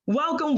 Welcome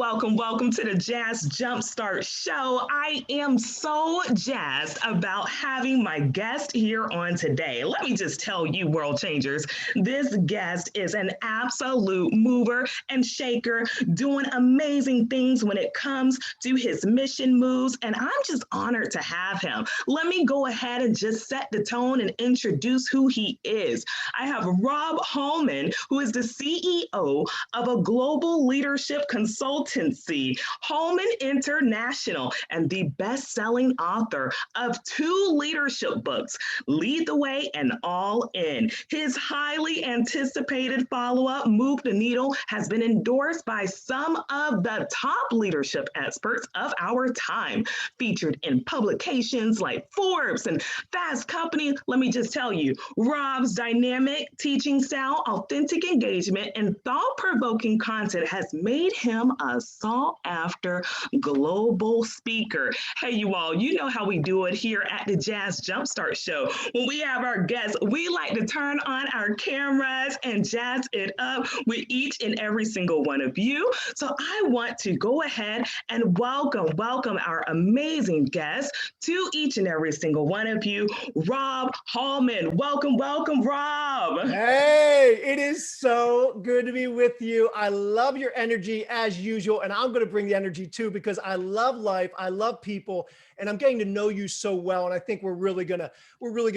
to the Jazz Jumpstart Show. I am so jazzed about having my guest here on today. Let me just tell you, world changers, this guest is an absolute mover and shaker, doing amazing things when it comes to his mission moves, and I'm just honored to have him. Let me go ahead and just set the tone and introduce who he is. I have Robb Holman, who is the CEO of a global leadership consultancy, Holman International, and the best-selling author of two leadership books, Lead the Way and All In. His highly anticipated follow-up, Move the Needle, has been endorsed by some of the top leadership experts of our time, featured in publications like Forbes and Fast Company. Let me just tell you, Robb's dynamic teaching style, authentic engagement, and thought-provoking content has made him a sought-after global speaker. Hey, you all, you know how we do it here at the Jazz Jumpstart Show. When we have our guests, we like to turn on our cameras and jazz it up with each and every single one of you. So I want to go ahead and welcome our amazing guests to each and every single one of you. Robb Holman, welcome, Robb. Hey, it is so good to be with you. I love your energy as usual, and I'm going to bring the energy too because I love life, I love people, and I'm getting to know you so well. And I think we're really gonna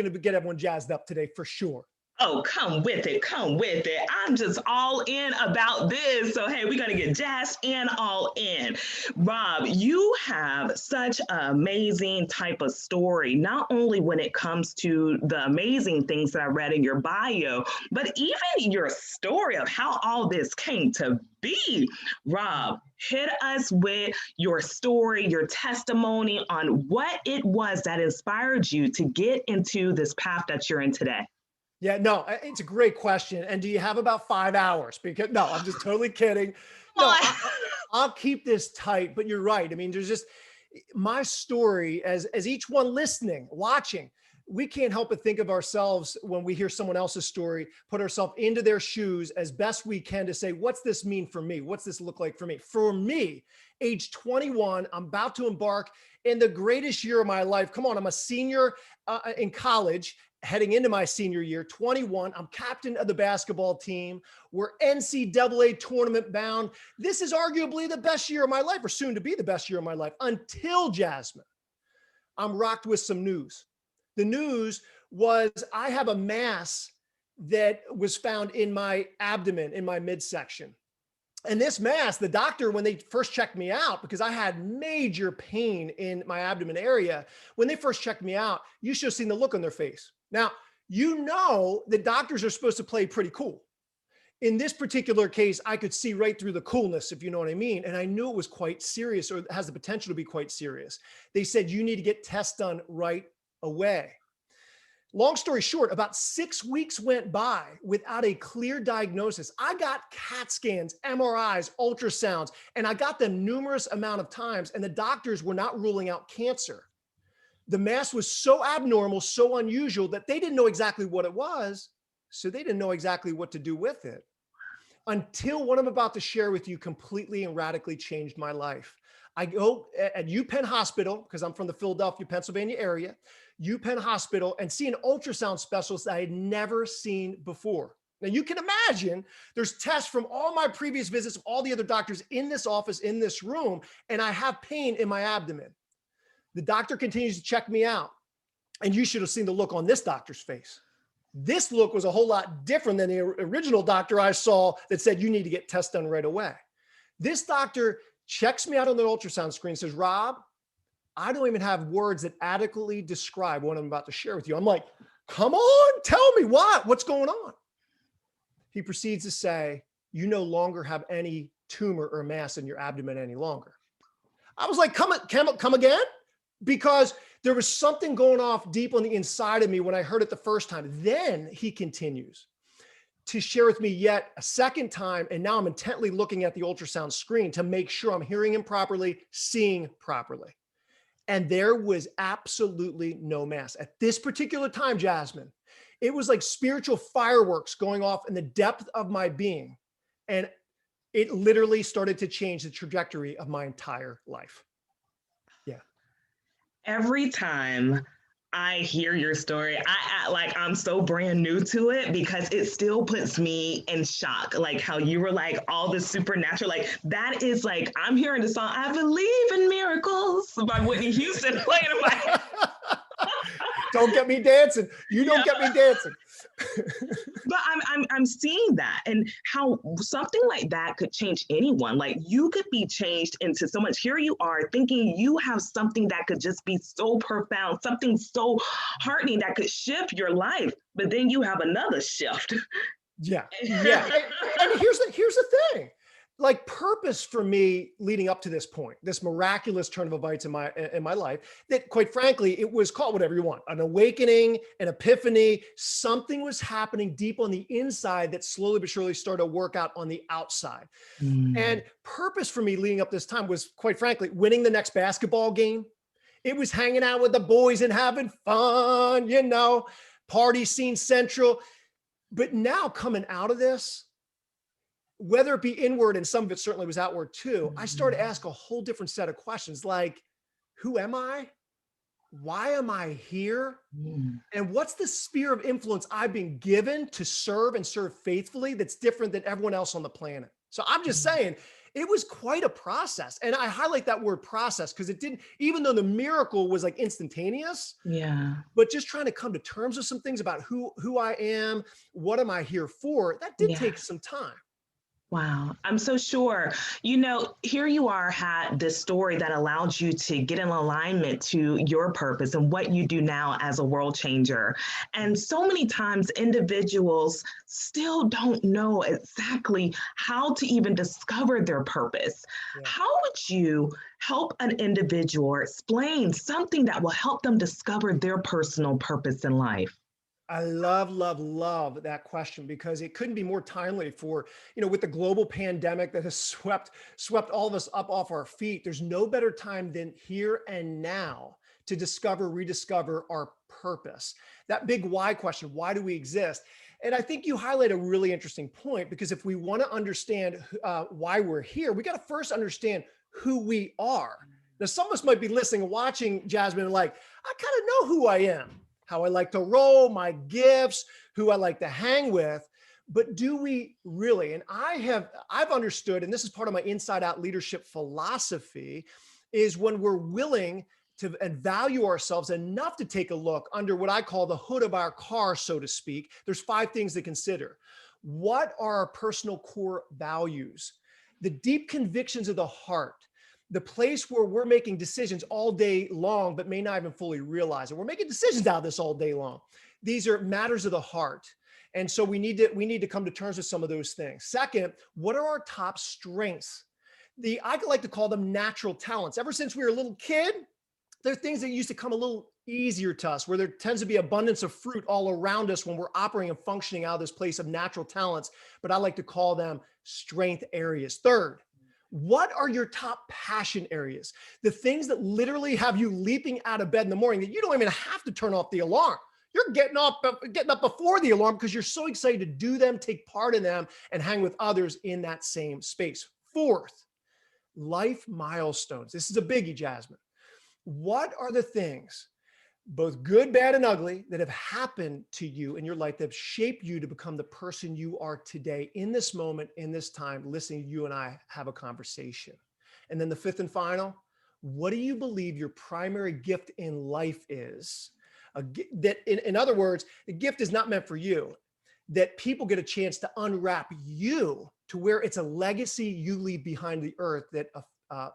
get everyone jazzed up today for sure. Oh, come with it. Come with it. I'm just all in about this. So, hey, we're going to get jazzed and all in. Robb, you have such an amazing type of story, not only when it comes to the amazing things that I read in your bio, but even your story of how all this came to be. Robb, hit us with your story, your testimony on what it was that inspired you to get into this path that you're in today. Yeah, no, it's a great question. And do you have about 5 hours? Because no, I'm just totally kidding. No, I'll keep this tight, but you're right. I mean, there's just my story as each one listening, watching, we can't help but think of ourselves when we hear someone else's story, put ourselves into their shoes as best we can to say, what's this mean for me? What's this look like for me? For me, age 21, I'm about to embark in the greatest year of my life. Come on, I'm a senior in college, heading into my senior year, 21. I'm captain of the basketball team. We're NCAA tournament bound. This is arguably the best year of my life, or soon to be the best year of my life, until Jasmine. I'm rocked with some news. The news was I have a mass that was found in my abdomen, in my midsection. And this mass, the doctor, when they first checked me out, because I had major pain in my abdomen area, when they first checked me out, you should have seen the look on their face. Now, you know that doctors are supposed to play pretty cool. In this particular case, I could see right through the coolness, if you know what I mean. And I knew it was quite serious, or has the potential to be quite serious. They said, you need to get tests done right away. Long story short, about 6 weeks went by without a clear diagnosis. I got CAT scans, MRIs, ultrasounds, and I got them numerous amount of times, and the doctors were not ruling out cancer. The mass was so abnormal, so unusual that they didn't know exactly what it was, so they didn't know exactly what to do with it. Until what I'm about to share with you completely and radically changed my life. I go at UPenn Hospital, because I'm from the Philadelphia, Pennsylvania area, UPenn Hospital, and see an ultrasound specialist that I had never seen before. Now you can imagine there's tests from all my previous visits, all the other doctors in this office, in this room, and I have pain in my abdomen. The doctor continues to check me out, and you should have seen the look on this doctor's face. This look was a whole lot different than the original doctor I saw that said, you need to get tests done right away. This doctor checks me out on the ultrasound screen, says, Robb, I don't even have words that adequately describe what I'm about to share with you. I'm like, come on, tell me what's going on? He proceeds to say, you no longer have any tumor or mass in your abdomen any longer. I was like, come again? Because there was something going off deep on the inside of me when I heard it the first time. Then he continues to share with me yet a second time. And now I'm intently looking at the ultrasound screen to make sure I'm hearing him properly, seeing properly. And there was absolutely no mass. At this particular time, Jasmine, it was like spiritual fireworks going off in the depth of my being. And it literally started to change the trajectory of my entire life. Yeah. Every time I hear your story, I act like I'm so brand new to it because it still puts me in shock. Like how you were like all the supernatural, like that is like, I'm hearing the song, I Believe in Miracles by Whitney Houston playing in my head. Don't get me dancing. You don't get me dancing. But I'm seeing that and how something like that could change anyone. Like you could be changed into so much. Here you are thinking you have something that could just be so profound, something so heartening that could shift your life. But then you have another shift. Yeah. Yeah. And here's the thing. Like purpose for me leading up to this point, this miraculous turn of events in my life, that quite frankly, it was called whatever you want, an awakening, an epiphany, something was happening deep on the inside that slowly but surely started to work out on the outside. And purpose for me leading up this time was quite frankly, winning the next basketball game. It was hanging out with the boys and having fun, you know, party scene central. But now coming out of this, whether it be inward and some of it certainly was outward too, I started to ask a whole different set of questions like, who am I? Why am I here? And what's the sphere of influence I've been given to serve and serve faithfully that's different than everyone else on the planet? So I'm just saying, it was quite a process. And I highlight that word process because it didn't, even though the miracle was like instantaneous, but just trying to come to terms with some things about who I am, what am I here for, that did take some time. Wow. I'm so sure. You know, here you are, had this story that allowed you to get in alignment to your purpose and what you do now as a world changer. And so many times individuals still don't know exactly how to even discover their purpose. How would you help an individual or explain something that will help them discover their personal purpose in life? I love that question because it couldn't be more timely for, you know, with the global pandemic that has swept all of us up off our feet. There's no better time than here and now to rediscover our purpose. That big why question, why do we exist? And I think you highlight a really interesting point because if we want to understand why we're here, we got to first understand who we are. Now, some of us might be listening and watching, Jasmine, and like, I kind of know who I am. How I like to roll, my gifts, who I like to hang with, but do we really? And I've understood, and this is part of my inside out leadership philosophy, is when we're willing to and value ourselves enough to take a look under what I call the hood of our car, so to speak. There's 5 things to consider. What are our personal core values? The deep convictions of the heart. The place where we're making decisions all day long, but may not even fully realize it. We're making decisions out of this all day long. These are matters of the heart. And so we need to come to terms with some of those things. Second, what are our top strengths? I like to call them natural talents. Ever since we were a little kid, there are things that used to come a little easier to us, where there tends to be abundance of fruit all around us when we're operating and functioning out of this place of natural talents, but I like to call them strength areas. Third, what are your top passion areas? The things that literally have you leaping out of bed in the morning that you don't even have to turn off the alarm. You're getting up before the alarm because you're so excited to do them, take part in them, and hang with others in that same space. Fourth, life milestones. This is a biggie, Jasmine. What are the things, both good, bad, and ugly, that have happened to you in your life that have shaped you to become the person you are today in this moment, in this time, listening to you and I have a conversation? And then the fifth and final, what do you believe your primary gift in life is? In other words, the gift is not meant for you, that people get a chance to unwrap you to where it's a legacy you leave behind the earth that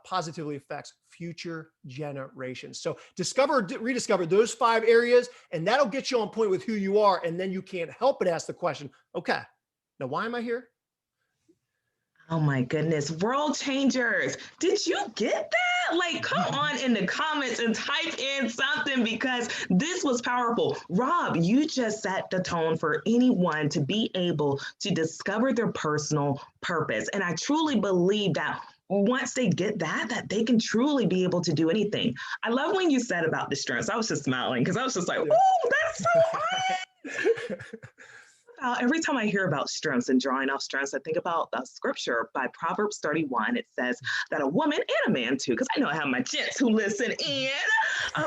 positively affects future generations. So rediscover those 5 areas, and that'll get you on point with who you are. And then you can't help but ask the question, okay, now why am I here? Oh my goodness, world changers. Did you get that? Like, come on in the comments and type in something because this was powerful. Robb, you just set the tone for anyone to be able to discover their personal purpose. And I truly believe that once they get that they can truly be able to do anything. I love when you said about the strengths. I was just smiling because I was just like, oh, that's so hard. every time I hear about strengths and drawing off strengths, I think about the scripture by Proverbs 31. It says that a woman and a man too, because I know I have my gents who listen in,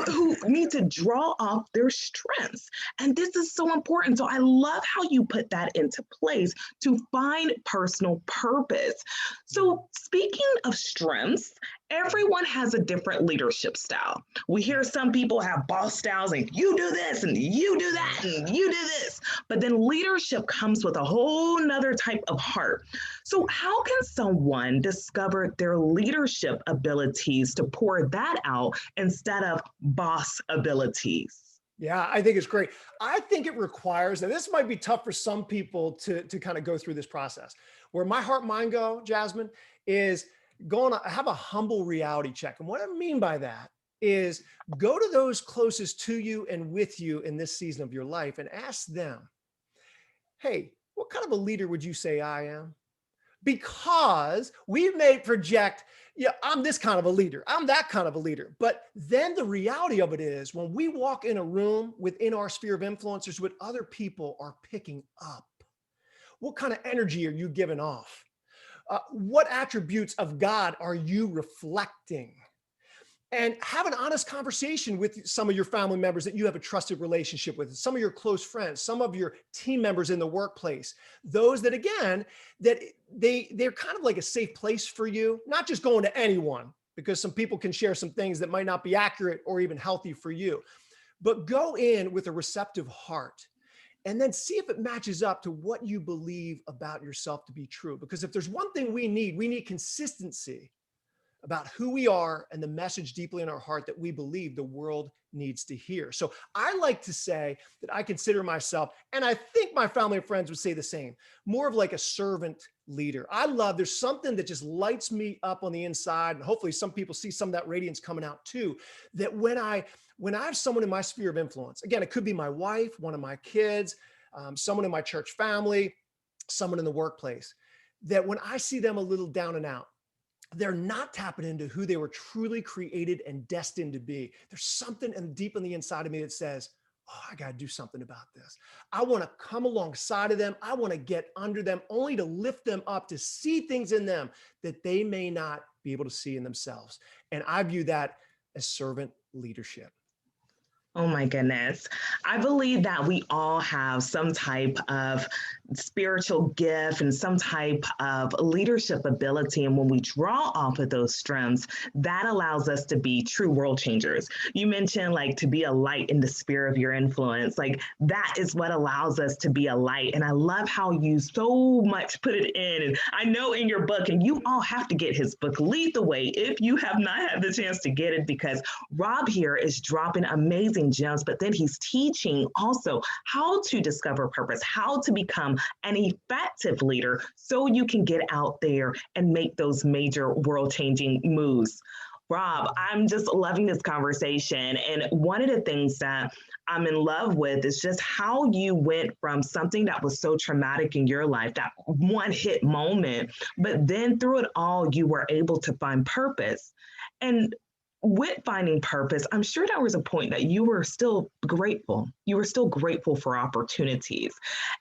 who need to draw off their strengths. And this is so important. So I love how you put that into place to find personal purpose. So speaking of strengths, everyone has a different leadership style. We hear some people have boss styles and you do this and you do that and you do this. But then leadership comes with a whole nother type of heart. So how can someone discover their leadership abilities to pour that out instead of boss abilities? Yeah, I think it's great. I think it requires, and this might be tough for some people to kind of go through this process. Where my heart, mind go, Jasmine, is going to have a humble reality check. And what I mean by that is go to those closest to you and with you in this season of your life and ask them, hey, what kind of a leader would you say I am? Because we may project, yeah, I'm this kind of a leader, I'm that kind of a leader. But then the reality of it is when we walk in a room within our sphere of influencers, what other people are picking up, what kind of energy are you giving off? What attributes of God are you reflecting? And have an honest conversation with some of your family members that you have a trusted relationship with, some of your close friends, some of your team members in the workplace, those that, again, that they're kind of like a safe place for you, not just going to anyone, because some people can share some things that might not be accurate or even healthy for you, but go in with a receptive heart and then see if it matches up to what you believe about yourself to be true. Because if there's one thing we need consistency about who we are and the message deeply in our heart that we believe the world needs to hear. So I like to say that I consider myself, and I think my family and friends would say the same, more of like a servant leader. There's something that just lights me up on the inside. And hopefully some people see some of that radiance coming out too, that when I have someone in my sphere of influence, again, it could be my wife, one of my kids, someone in my church family, someone in the workplace, that when I see them a little down and out, they're not tapping into who they were truly created and destined to be. There's something deep on the inside of me that says, oh, I got to do something about this. I want to come alongside of them. I want to get under them only to lift them up, to see things in them that they may not be able to see in themselves. And I view that as servant leadership. Oh my goodness. I believe that we all have some type of spiritual gift and some type of leadership ability. And when we draw off of those strengths, that allows us to be true world changers. You mentioned like to be a light in the sphere of your influence. Like that is what allows us to be a light. And I love how you so much put it in. And I know in your book, and you all have to get his book, Lead the Way, if you have not had the chance to get it, because Robb here is dropping amazing gems, but then he's teaching also how to discover purpose, how to become an effective leader so you can get out there and make those major world-changing moves. Robb, I'm just loving this conversation. And one of the things that I'm in love with is just how you went from something that was so traumatic in your life, that one hit moment, but then through it all, you were able to find purpose. And with finding purpose, I'm sure there was a point that you were still grateful. You were still grateful for opportunities.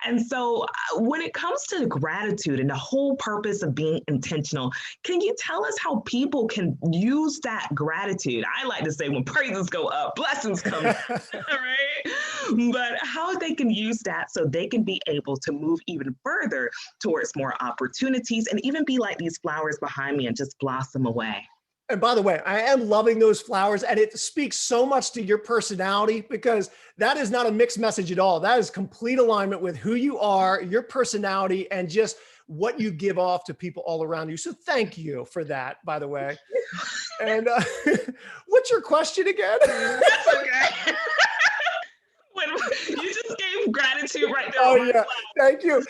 And so when it comes to gratitude and the whole purpose of being intentional, can you tell us how people can use that gratitude? I like to say when praises go up, blessings come down, right? But how they can use that so they can be able to move even further towards more opportunities and even be like these flowers behind me and just blossom away. And by the way, I am loving those flowers, and it speaks so much to your personality, because that is not a mixed message at all. That is complete alignment with who you are, your personality, and just what you give off to people all around you. So thank you for that, by the way. And what's your question again? That's okay. You just gave gratitude right there. Oh yeah, thank you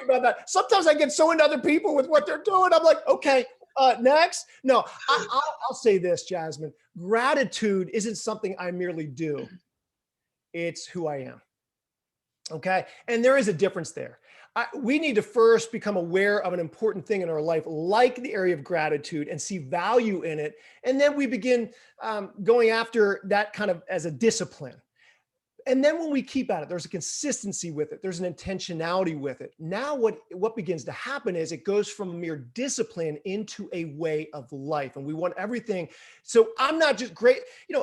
about that. Sometimes I get so into other people with what they're doing. I'm like, okay. Next. No, I'll say this, Jasmine. Gratitude isn't something I merely do. It's who I am. Okay. And there is a difference there. We need to first become aware of an important thing in our life, like the area of gratitude, and see value in it. And then we begin going after that kind of as a discipline. And then when we keep at it, there's a consistency with it. There's an intentionality with it. Now what begins to happen is it goes from a mere discipline into a way of life. And we want everything. So I'm not just great,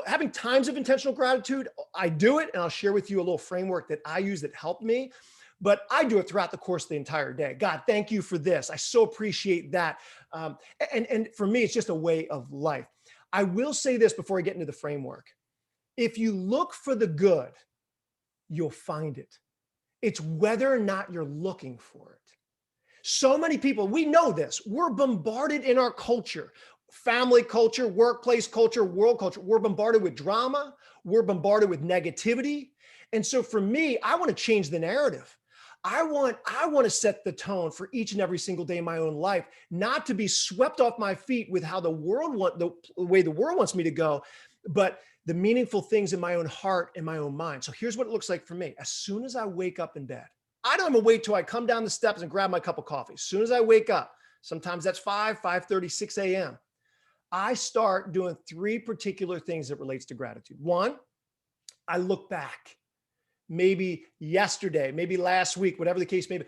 having times of intentional gratitude. I do it. And I'll share with you a little framework that I use that helped me. But I do it throughout the course of the entire day. God, thank you for this. I so appreciate that. And for me, it's just a way of life. I will say this before I get into the framework. If you look for the good, you'll find it. It's whether or not you're looking for it. So many people, we know this, we're bombarded in our culture, family culture, workplace culture, world culture. We're bombarded with drama. We're bombarded with negativity. And so for me, I want to change the narrative. I want to set the tone for each and every single day in my own life, not to be swept off my feet with how the way the world wants me to go, but the meaningful things in my own heart and my own mind. So here's what it looks like for me. As soon as I wake up in bed, I don't even wait till I come down the steps and grab my cup of coffee. As soon as I wake up, sometimes that's 5:30, 6 a.m. I start doing 3 particular things that relates to gratitude. 1, I look back. Maybe yesterday, maybe last week, whatever the case may be.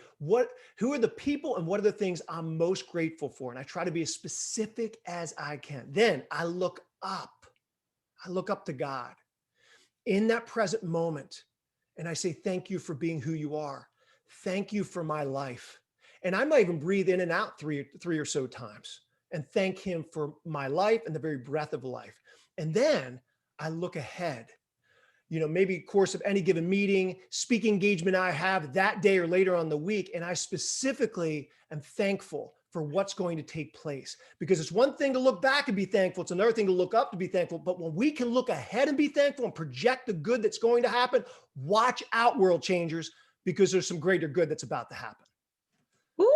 Who are the people and what are the things I'm most grateful for? And I try to be as specific as I can. Then I look up. I look up to God in that present moment. And I say, thank you for being who you are. Thank you for my life. And I might even breathe in and out three or so times and thank him for my life and the very breath of life. And then I look ahead. Maybe course of any given meeting, speaking engagement I have that day or later on the week. And I specifically am thankful for what's going to take place, because it's one thing to look back and be thankful. It's another thing to look up to be thankful. But when we can look ahead and be thankful and project the good that's going to happen, watch out, world changers, because there's some greater good that's about to happen. Ooh,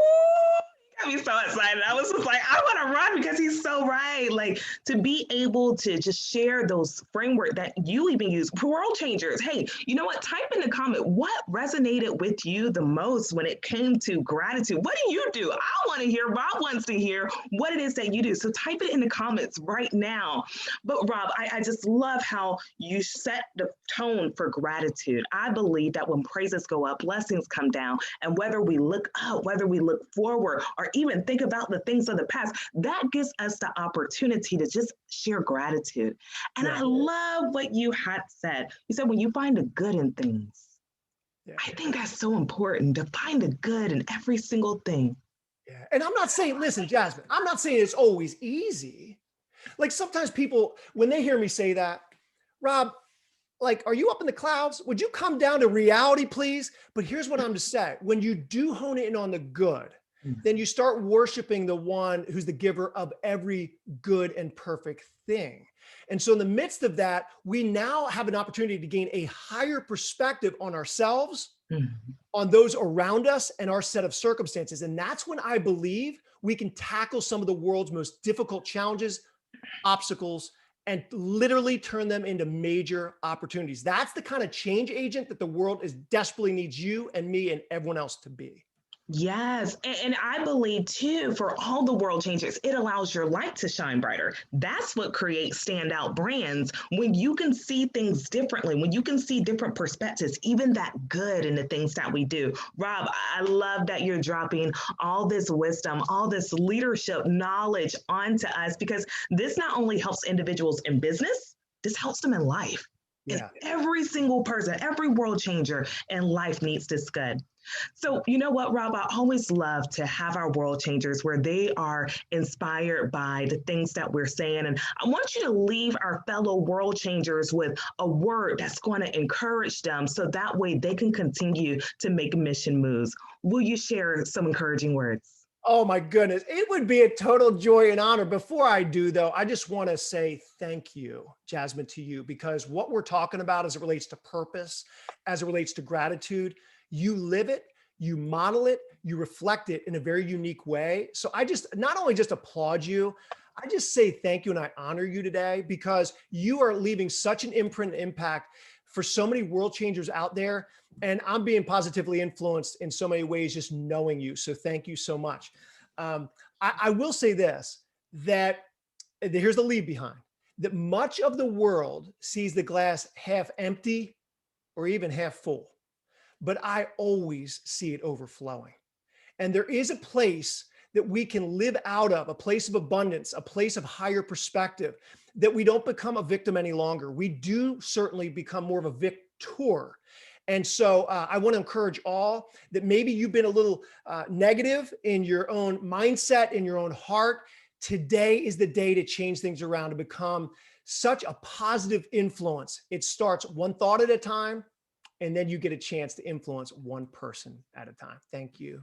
got me so excited. I was just like, I want to run because he's so right. Like, to be able to just share those framework that you even use for world changers. Hey, you know what? Type in the comment what resonated with you the most when it came to gratitude. What do you do? I want to hear. Rob wants to hear what it is that you do. So type it in the comments right now. But Rob, I just love how you set the tone for gratitude. I believe that when praises go up, blessings come down. And whether we look up, whether we look forward, or even think about the things of the past, that gives us the opportunity to just share gratitude. And I love what you had said. You said when you find the good in things. Yeah. I think that's so important, to find the good in every single thing. Yeah. And I'm not saying, listen, Jasmine, I'm not saying it's always easy. Like sometimes people, when they hear me say that, Rob, like, are you up in the clouds? Would you come down to reality, please? But here's what I'm to say. When you do hone in on the good, then you start worshiping the one who's the giver of every good and perfect thing. And so in the midst of that, we now have an opportunity to gain a higher perspective on ourselves, on those around us, and our set of circumstances. And that's when I believe we can tackle some of the world's most difficult challenges, obstacles, and literally turn them into major opportunities. That's the kind of change agent that the world desperately needs you and me and everyone else to be. Yes. And I believe too, for all the world changers, it allows your light to shine brighter. That's what creates standout brands. When you can see things differently, when you can see different perspectives, even that good in the things that we do. Rob, I love that you're dropping all this wisdom, all this leadership knowledge onto us, because this not only helps individuals in business, this helps them in life. Yeah. And every single person, every world changer in life needs this good. So, you know what, Rob, I always love to have our world changers where they are inspired by the things that we're saying. And I want you to leave our fellow world changers with a word that's going to encourage them so that way they can continue to make mission moves. Will you share some encouraging words? Oh my goodness. It would be a total joy and honor. Before I do though, I just want to say thank you, Jasmine, to you, because what we're talking about as it relates to purpose, as it relates to gratitude, you live it, you model it, you reflect it in a very unique way. So I just not only just applaud you, I just say thank you and I honor you today, because you are leaving such an imprint and impact for so many world changers out there. And I'm being positively influenced in so many ways, just knowing you. So thank you so much. I will say this, that here's the lead behind, that much of the world sees the glass half empty or even half full, but I always see it overflowing. And there is a place that we can live out of, a place of abundance, a place of higher perspective, that we don't become a victim any longer. We do certainly become more of a victor. And so I want to encourage all that maybe you've been a little negative in your own mindset, in your own heart. Today is the day to change things around, to become such a positive influence. It starts one thought at a time, and then you get a chance to influence one person at a time. Thank you.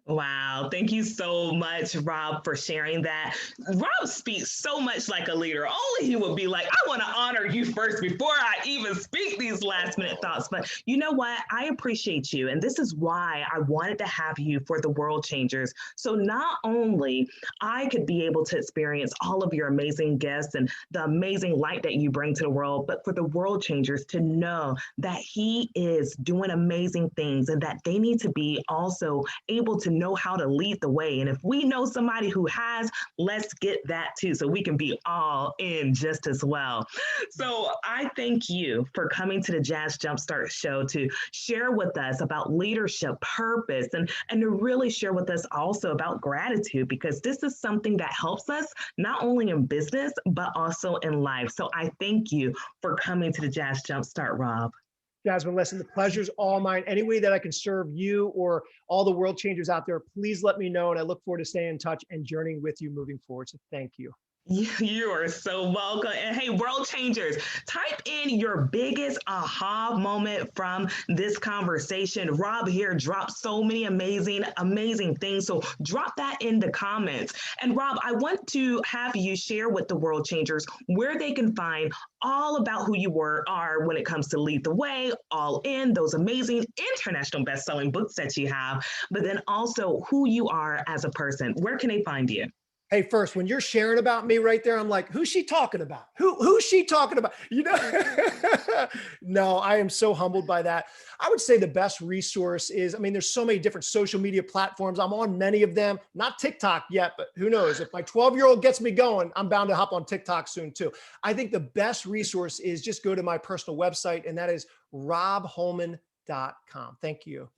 Wow. Thank you so much, Robb, for sharing that. Robb speaks so much like a leader. Only he would be like, I want to honor you first before I even speak these last minute thoughts. But you know what? I appreciate you. And this is why I wanted to have you for the World Changers. So not only I could be able to experience all of your amazing guests and the amazing light that you bring to the world, but for the World Changers to know that he is doing amazing things and that they need to be also able to know how to lead the way. And if we know somebody who has, let's get that too, so we can be all in just as well. So I thank you for coming to the Jazz Jumpstart show to share with us about leadership, purpose, and to really share with us also about gratitude, because this is something that helps us not only in business, but also in life. So I thank you for coming to the Jazz Jumpstart, Robb. Jasmine, listen, the pleasure's all mine. Any way that I can serve you or all the world changers out there, please let me know. And I look forward to staying in touch and journeying with you moving forward. So thank you. You are so welcome. And hey, world changers, type in your biggest aha moment from this conversation. Robb here dropped so many amazing things. So drop that in the comments. And Robb, I want to have you share with the world changers where they can find all about who you are when it comes to Lead the Way, All In, those amazing international best-selling books that you have, but then also who you are as a person. Where can they find you? Hey, first, when you're sharing about me right there, I'm like, who's she talking about? Who's she talking about? You know, no, I am so humbled by that. I would say the best resource is, I mean, there's so many different social media platforms. I'm on many of them, not TikTok yet, but who knows? If my 12-year-old gets me going, I'm bound to hop on TikTok soon too. I think the best resource is just go to my personal website, and that is robbholman.com. Thank you.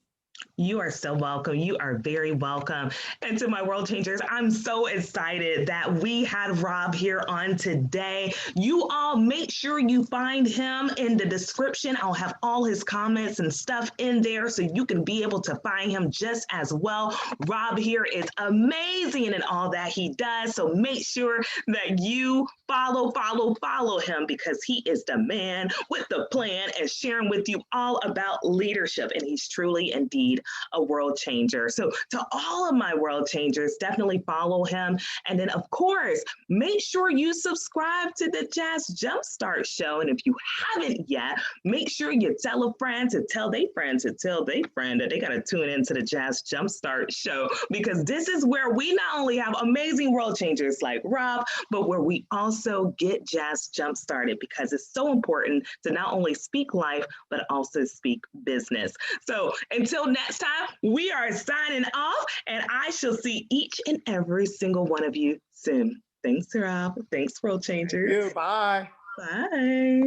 You are so welcome. You are very welcome. And to my world changers, I'm so excited that we had Robb here on today. You all make sure you find him in the description. I'll have all his comments and stuff in there so you can be able to find him just as well. Robb here is amazing in all that he does. So make sure that you follow him, because he is the man with the plan and sharing with you all about leadership. And he's truly indeed a world changer. So to all of my world changers, definitely follow him. And then of course, make sure you subscribe to the Jazz Jumpstart show. And if you haven't yet, make sure you tell a friend to tell their friend to tell their friend that they got to tune into the Jazz Jumpstart show, because this is where we not only have amazing world changers like Robb, but where we also get Jazz Jump started, because it's so important to not only speak life, but also speak business. So until next time, we are signing off, and I shall see each and every single one of you soon. Thanks, Robb. Thanks, world changers. Thank you. Bye. Bye.